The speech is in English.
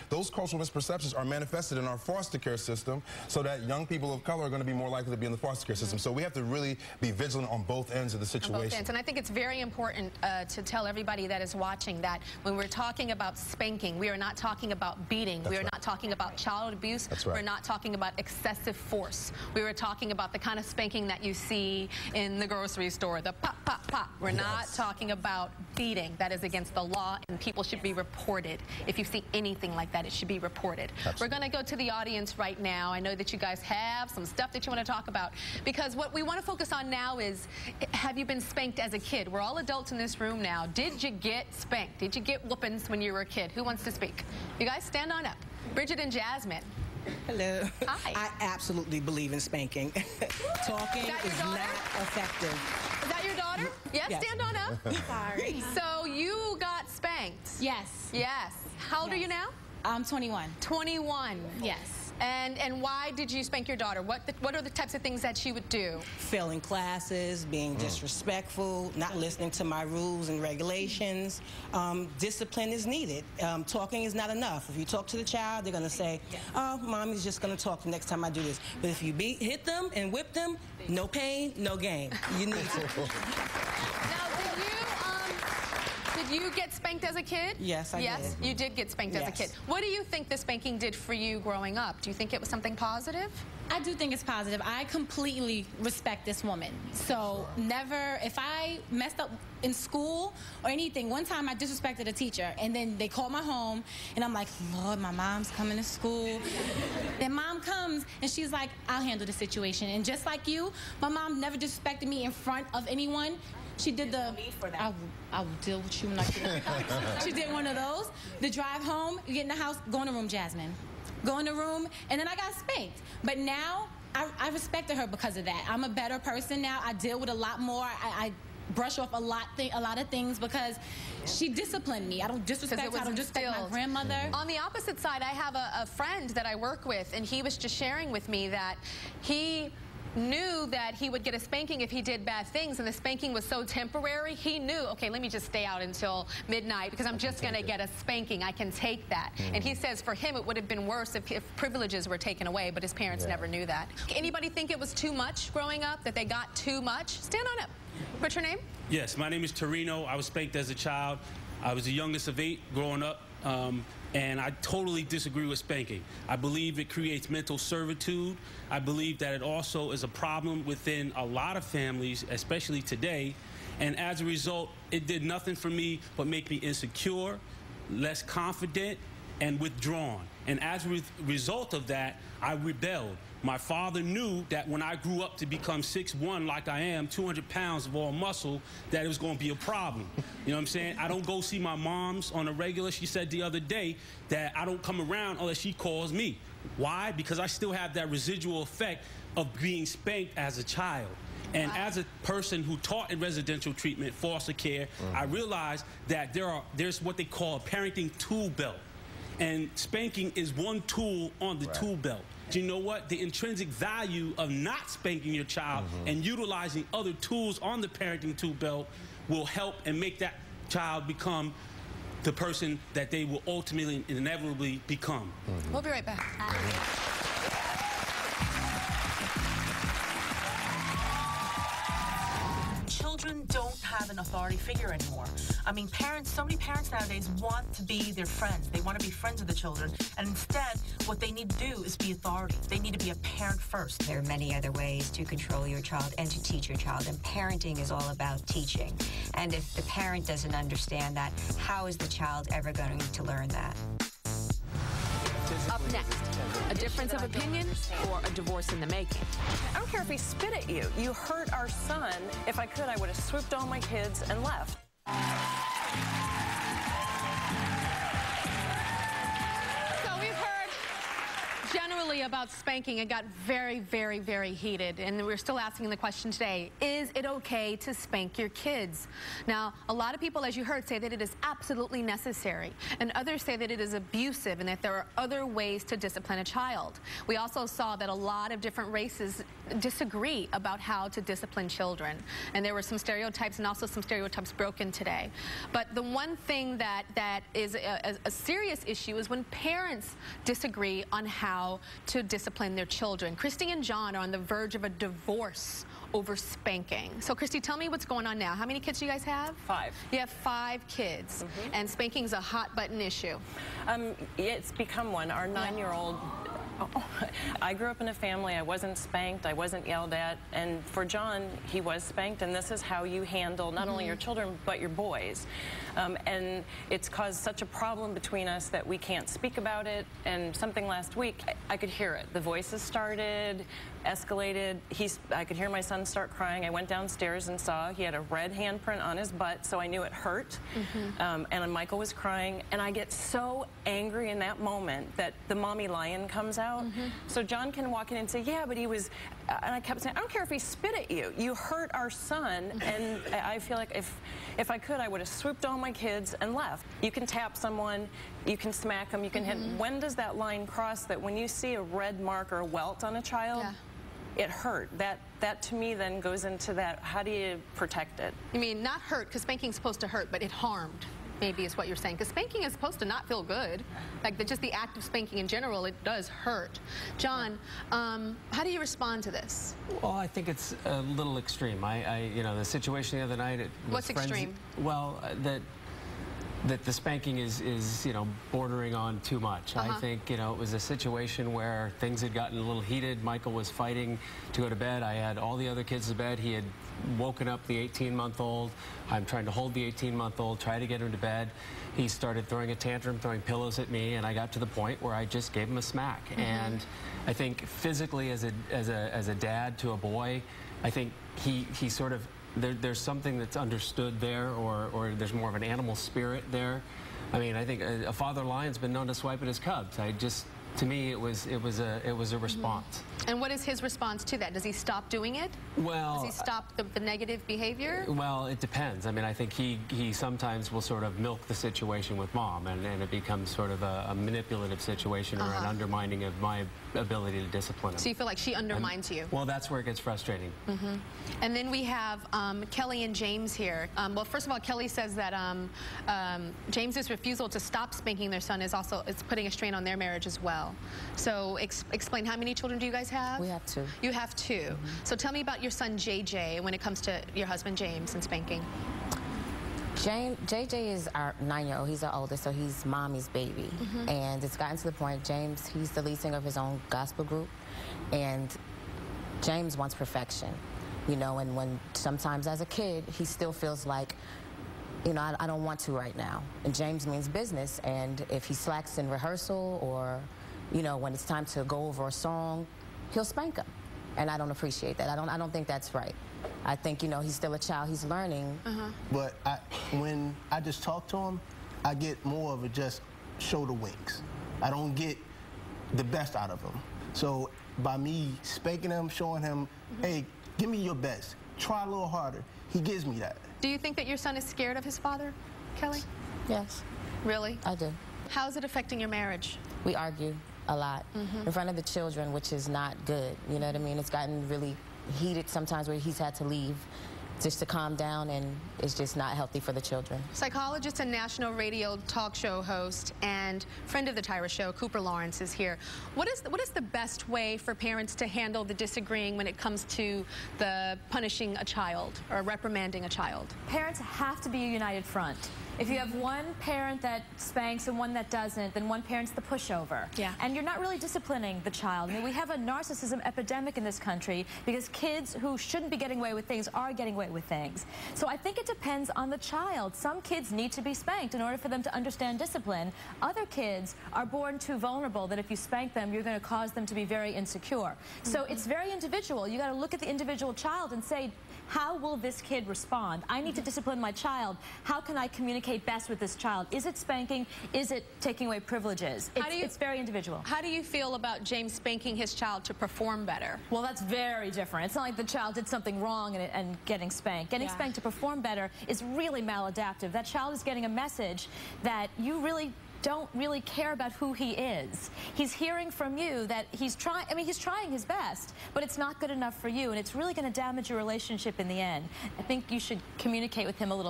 those cultural misperceptions are manifested in our foster care system, so that young people of color are going to be more likely to be in the foster care system. So we have to really be vigilant on both ends of the situation. On both ends. And I think it's very important to tell everybody that is watching that when we're talking about spanking, we are not talking about beating. We are not talking about child abuse. We're not talking about excessive force. We were talking about the kind of spanking that you see in the grocery store, the pop, pop, pop. We're not talking about beating. That is against the law, and people should be reported. If you see anything like that, it should be reported. We're going to go to the audience right now. I know that you guys have some stuff that you want to talk about, because what we want to focus on now is, have you been spanked as a kid? We're all adults in this room now. Did you get spanked? Did you get whoopings when you were a kid? Who wants to speak? You guys stand on up. Bridget and Jasmine. Hello. Hi. I absolutely believe in spanking. Talking is not effective. Is that your daughter? Yes, stand on up. Sorry. So you got spanked? Yes. Yes. How old are you now? I'm 21. 21. Yes. And why did you spank your daughter? What are the types of things that she would do? Failing classes, being disrespectful, not listening to my rules and regulations. Discipline is needed. Talking is not enough. If you talk to the child, they're going to say, oh, mommy's just going to talk the next time I do this. But if you hit them and whip them, no pain, no gain. You need to. Now, did you get spanked as a kid? Yes, I did. Yes, you did get spanked as a kid. What do you think the spanking did for you growing up? Do you think it was something positive? I do think it's positive. I completely respect this woman. So never, if I messed up in school or anything, one time I disrespected a teacher, and then they called my home, and I'm like, Lord, my mom's coming to school. Then mom comes, and she's like, I'll handle the situation. And just like you, my mom never disrespected me in front of anyone. She did the, I will deal with you when I get She did one of those. The drive home, you get in the house, go in the room, Jasmine. Go in the room, and then I got spanked. But now, I respected her because of that. I'm a better person now. I deal with a lot more. I brush off a lot of things because she disciplined me. I don't disrespect her. I don't disrespect my grandmother. On the opposite side, I have a friend that I work with, and he was just sharing with me that he knew that he would get a spanking if he did bad things, and the spanking was so temporary, he knew, okay, let me just stay out until midnight because I'm just going to get a spanking. I can take that. And he says for him it would have been worse if privileges were taken away, but his parents never knew that. Anybody think it was too much growing up, that they got too much? Stand on up. What's your name? Yes, my name is Torino. I was spanked as a child. I was the youngest of 8 growing up. And I totally disagree with spanking. I believe it creates mental servitude. I believe that it also is a problem within a lot of families, especially today. And as a result, it did nothing for me but make me insecure, less confident, and withdrawn. And as a result of that, I rebelled. My father knew that when I grew up to become 6'1", like I am, 200 pounds of all muscle, that it was going to be a problem. You know what I'm saying? I don't go see my moms on a regular. She said the other day that I don't come around unless she calls me. Why? Because I still have that residual effect of being spanked as a child. And as a person who taught in residential treatment, foster care, I realized that there's what they call a parenting tool belt. And spanking is one tool on the tool belt. Do you know what? The intrinsic value of not spanking your child and utilizing other tools on the parenting tool belt will help and make that child become the person that they will ultimately and inevitably become. We'll be right back. Children don't have an authority figure anymore. I mean, so many parents nowadays want to be their friends. They want to be friends with the children. And instead, what they need to do is be authority. They need to be a parent first. There are many other ways to control your child and to teach your child. And parenting is all about teaching. And if the parent doesn't understand that, how is the child ever going to learn that? Up next, a difference of opinion or a divorce in the making. I don't care if he spit at you. You hurt our son. If I could, I would have swooped all my kids and left. So we've heard generally recently about spanking. It got very, very, very heated, and we're still asking the question today, is it okay to spank your kids? Now, a lot of people, as you heard, say that it is absolutely necessary, and others say that it is abusive and that there are other ways to discipline a child. We also saw that a lot of different races disagree about how to discipline children, and there were some stereotypes and also some stereotypes broken today. But the one thing that is a serious issue is when parents disagree on how to discipline their children. Christy and John are on the verge of a divorce over spanking. So, Christy, tell me what's going on now. How many kids do you guys have? 5. You have 5 kids, and spanking is a hot button issue. It's become one. Our 9-year-old. I grew up in a family. I wasn't spanked. I wasn't yelled at. And for John, he was spanked. And this is how you handle not only your children, but your boys. And it's caused such a problem between us that we can't speak about it. And something last week, I could hear it. The voices started, escalated. I could hear my son start crying. I went downstairs and saw he had a red handprint on his butt, so I knew it hurt. And Michael was crying. And I get so angry in that moment that the mommy lion comes out. So John can walk in and say, yeah, but he was, and I kept saying, I don't care if he spit at you. You hurt our son. And I feel like if I could, I would have swooped all my kids and left. You can tap someone, you can smack them, you can hit. When does that line cross that when you see a red mark or a welt on a child, it hurt? That to me then goes into that, how do you protect it? You mean not hurt, because spanking's supposed to hurt, but it harmed. Maybe is what you're saying, because spanking is supposed to not feel good. Like just the act of spanking in general, it does hurt. John, how do you respond to this? Well, I think it's a little extreme. You know, the situation the other night. What's extreme? Well, that the spanking is you know, bordering on too much. I think, you know, it was a situation where things had gotten a little heated. Michael was fighting to go to bed. I had all the other kids to bed. He had woken up the 18-month-old. I'm trying to hold the 18-month-old, try to get him to bed. He started throwing a tantrum, throwing pillows at me, and I got to the point where I just gave him a smack. And I think physically, as a dad to a boy, I think he sort of, there's something that's understood there, or there's more of an animal spirit there. I mean, I think a father lion's been known to swipe at his cubs. To me, it was a response. And what is his response to that? Does he stop doing it? Well, does he stop the negative behavior? Well, it depends. I mean, I think he sometimes will sort of milk the situation with mom, and it becomes sort of a manipulative situation or an undermining of my ability to discipline him. So you feel like she undermines you? Well, that's where it gets frustrating. And then we have Kelly and James here. Well, first of all, Kelly says that James's refusal to stop spanking their son is putting a strain on their marriage as well. So explain, how many children do you guys have? We have 2. You have 2. So tell me about your son JJ when it comes to your husband James and spanking. JJ is our 9-year-old. He's our oldest, so he's mommy's baby. And it's gotten to the point, James, he's the lead singer of his own gospel group, and James wants perfection. You know, and when sometimes as a kid, he still feels like, you know, I don't want to right now. And James means business, and if he slacks in rehearsal or, you know, when it's time to go over a song, he'll spank him. And I don't appreciate that. I don't think that's right. I think, you know, he's still a child, he's learning. But when I just talk to him, I get more of a just shoulder winks. I don't get the best out of him. So by me spanking him, showing him, hey, give me your best, try a little harder, he gives me that. Do you think that your son is scared of his father, Kelly? Yes. Really? I do. How is it affecting your marriage? We argue a lot in front of the children, which is not good. You know what I mean? It's gotten really heated sometimes where he's had to leave just to calm down, and it's just not healthy for the children. Psychologist and national radio talk show host and friend of the Tyra Show, Cooper Lawrence, is here. What is the best way for parents to handle the disagreeing when it comes to the punishing a child or reprimanding a child? Parents have to be a united front. If you have one parent that spanks and one that doesn't, then one parent's the pushover. Yeah. And you're not really disciplining the child. I mean, we have a narcissism epidemic in this country because kids who shouldn't be getting away with things are getting away with things. So I think it depends on the child. Some kids need to be spanked in order for them to understand discipline. Other kids are born too vulnerable that if you spank them, you're going to cause them to be very insecure. So it's very individual. You got to look at the individual child and say, how will this kid respond? I need to discipline my child. How can I communicate best with this child? Is it spanking? Is it taking away privileges? It's very individual. How do you feel about James spanking his child to perform better? Well, that's very different. It's not like the child did something wrong and getting spanked. Getting spanked to perform better is really maladaptive. That child is getting a message that you really don't really care about who he is. He's hearing from you that he's trying, he's trying his best, but it's not good enough for you, and it's really going to damage your relationship in the end. I think you should communicate with him a little